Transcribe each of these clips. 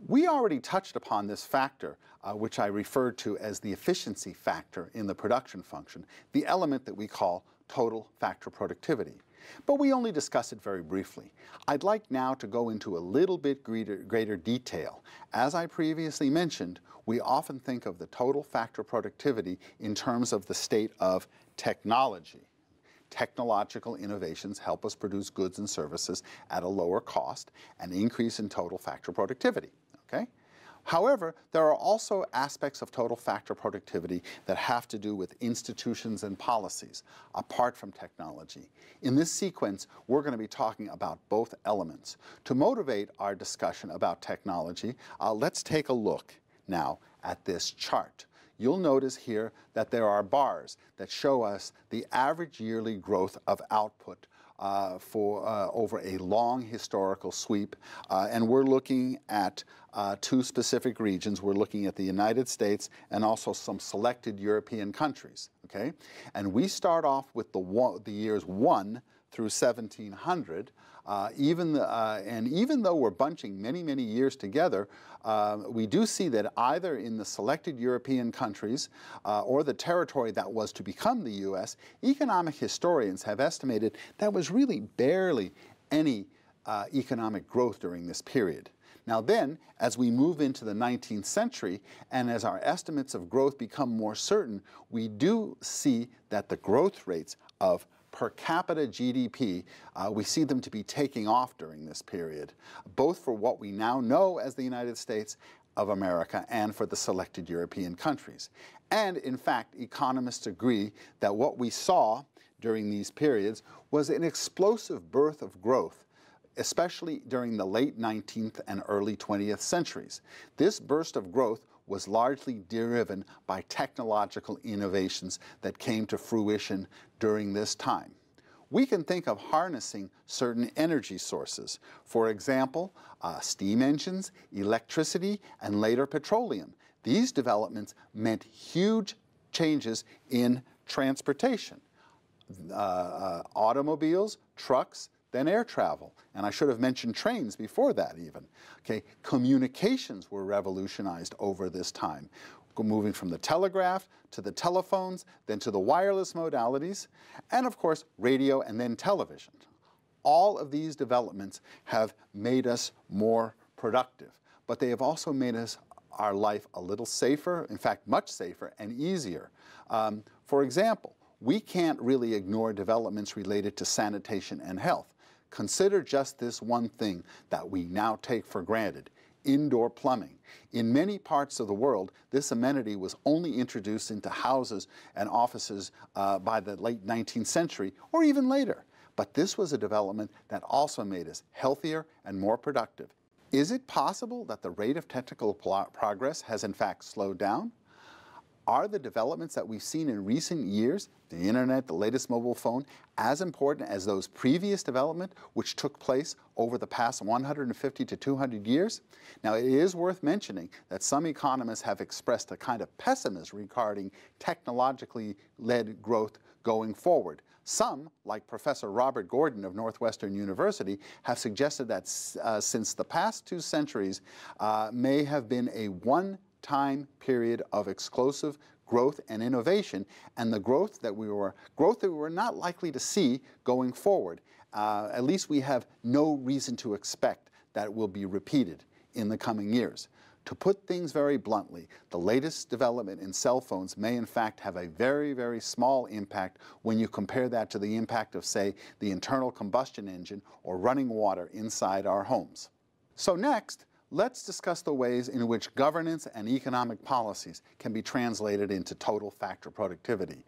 We already touched upon this factor, which I referred to as the efficiency factor in the production function, the element that we call total factor productivity. But we only discussed it very briefly. I'd like now to go into a little bit greater detail. As I previously mentioned, we often think of the total factor productivity in terms of the state of technology. Technological innovations help us produce goods and services at a lower cost, an increase in total factor productivity. Okay? However, there are also aspects of total factor productivity that have to do with institutions and policies, apart from technology. In this sequence, we're going to be talking about both elements. To motivate our discussion about technology, let's take a look now at this chart. You'll notice here that there are bars that show us the average yearly growth of output over a long historical sweep, and we're looking at two specific regions. We're looking at the United States and also some selected European countries. Okay, and we start off with the years 1 through 1700. Even though we're bunching many years together, we do see that either in the selected European countries or the territory that was to become the U.S., economic historians have estimated that was really barely any economic growth during this period. Now then, as we move into the 19th century and as our estimates of growth become more certain, we do see that the growth rates of per capita GDP, we see them to be taking off during this period, both for what we now know as the United States of America and for the selected European countries. And in fact, economists agree that what we saw during these periods was an explosive birth of growth, especially during the late 19th and early 20th centuries. This burst of growth was largely driven by technological innovations that came to fruition during this time. We can think of harnessing certain energy sources. For example, steam engines, electricity, and later petroleum. These developments meant huge changes in transportation. Automobiles, trucks, then air travel. And I should have mentioned trains before that even. Okay, communications were revolutionized over this time, moving from the telegraph to the telephones, then to the wireless modalities, and of course radio and then television. All of these developments have made us more productive, but they have also made our life a little safer, in fact much safer and easier. For example, we can't really ignore developments related to sanitation and health. Consider just this one thing that we now take for granted: indoor plumbing. In many parts of the world, this amenity was only introduced into houses and offices by the late 19th century or even later. But this was a development that also made us healthier and more productive. Is it possible that the rate of technical progress has in fact slowed down? Are the developments that we've seen in recent years, the internet, the latest mobile phone, as important as those previous developments which took place over the past 150 to 200 years? Now, it is worth mentioning that some economists have expressed a kind of pessimism regarding technologically led growth going forward. Some, like Professor Robert Gordon of Northwestern University, have suggested that since the past 2 centuries may have been a one-time period of explosive growth and innovation, and the growth that we were not likely to see going forward. At least we have no reason to expect that it will be repeated in the coming years. To put things very bluntly, the latest development in cell phones may in fact have a very small impact when you compare that to the impact of, say, the internal combustion engine or running water inside our homes. So next, let's discuss the ways in which governance and economic policies can be translated into total factor productivity.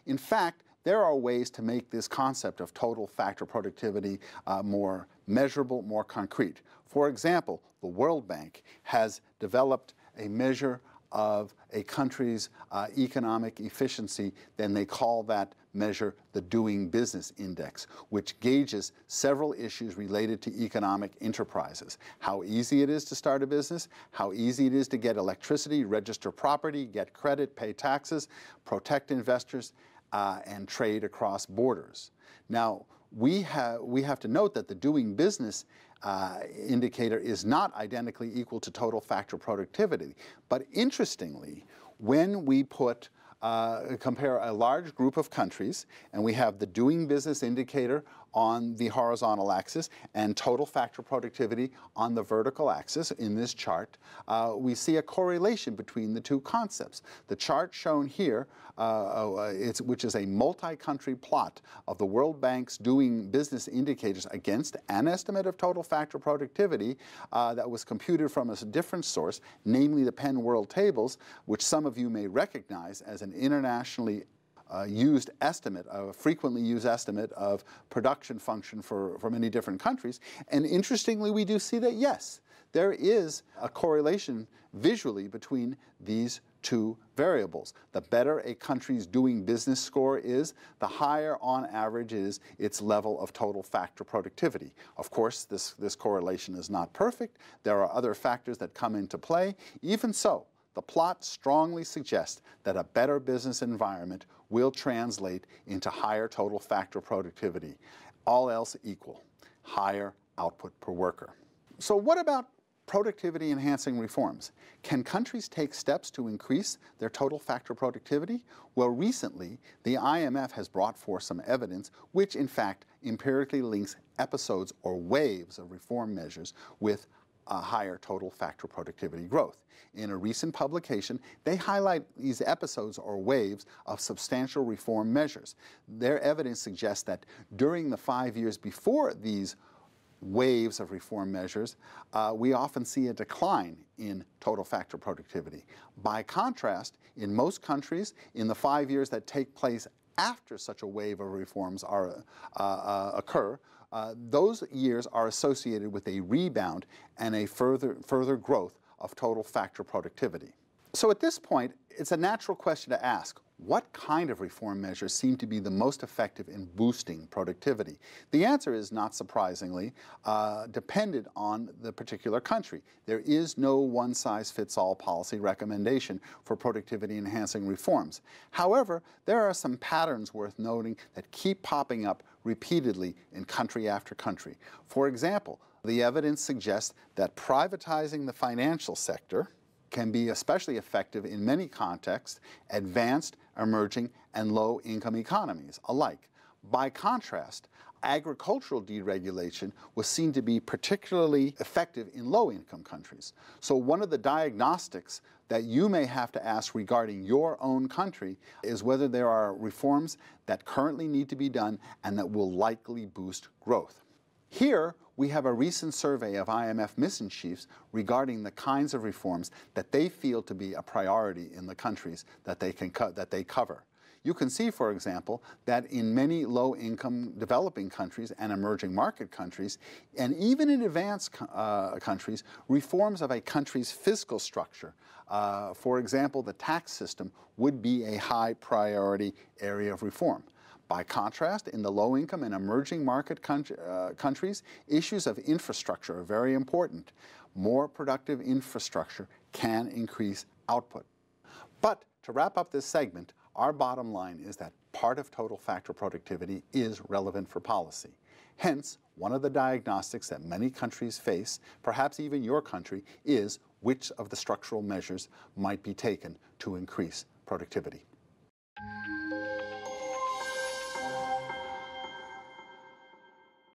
In fact, there are ways to make this concept of total factor productivity more measurable, more concrete. For example, the World Bank has developed a measure of a country's economic efficiency. Then they call that measure the Doing Business Index, which gauges several issues related to economic enterprises. How easy it is to start a business, how easy it is to get electricity, register property, get credit, pay taxes, protect investors, and trade across borders. Now, we have to note that the doing business indicator is not identically equal to total factor productivity. But interestingly, when we compare a large group of countries, and we have the doing business indicator on the horizontal axis and total factor productivity on the vertical axis in this chart, we see a correlation between the two concepts. The chart shown here, which is a multi-country plot of the World Bank's doing business indicators against an estimate of total factor productivity that was computed from a different source, namely the Penn World Tables, which some of you may recognize as an internationally used estimate, a frequently used estimate of production function for many different countries. And interestingly, we do see that, yes, there is a correlation visually between these two variables. The better a country's doing business score is, the higher on average is its level of total factor productivity. Of course, this correlation is not perfect. There are other factors that come into play. Even so, the plot strongly suggests that a better business environment will translate into higher total factor productivity, all else equal, higher output per worker. So what about productivity enhancing reforms? Can countries take steps to increase their total factor productivity? Well, recently, the IMF has brought forth some evidence which, in fact, empirically links episodes or waves of reform measures with higher total factor productivity growth. In a recent publication, they highlight these episodes or waves of substantial reform measures. Their evidence suggests that during the 5 years before these waves of reform measures, we often see a decline in total factor productivity. By contrast, in most countries, in the 5 years that take place after such a wave of reforms occur, those years are associated with a rebound and a further growth of total factor productivity. So at this point, it's a natural question to ask, what kind of reform measures seem to be the most effective in boosting productivity? The answer is, not surprisingly, dependent on the particular country. There is no one-size-fits-all policy recommendation for productivity-enhancing reforms. However, there are some patterns worth noting that keep popping up repeatedly in country after country. For example, the evidence suggests that privatizing the financial sector can be especially effective in many contexts, advanced, emerging, and low-income economies alike. By contrast, agricultural deregulation was seen to be particularly effective in low-income countries. So one of the diagnostics that you may have to ask regarding your own country is whether there are reforms that currently need to be done and that will likely boost growth. Here, we have a recent survey of IMF mission chiefs regarding the kinds of reforms that they feel to be a priority in the countries that they cover. You can see, for example, that in many low-income developing countries and emerging market countries, and even in advanced countries, reforms of a country's fiscal structure, for example, the tax system, would be a high priority area of reform. By contrast, in the low-income and emerging market countries, issues of infrastructure are very important. More productive infrastructure can increase output. But to wrap up this segment, our bottom line is that part of total factor productivity is relevant for policy. Hence, one of the diagnostics that many countries face, perhaps even your country, is which of the structural measures might be taken to increase productivity.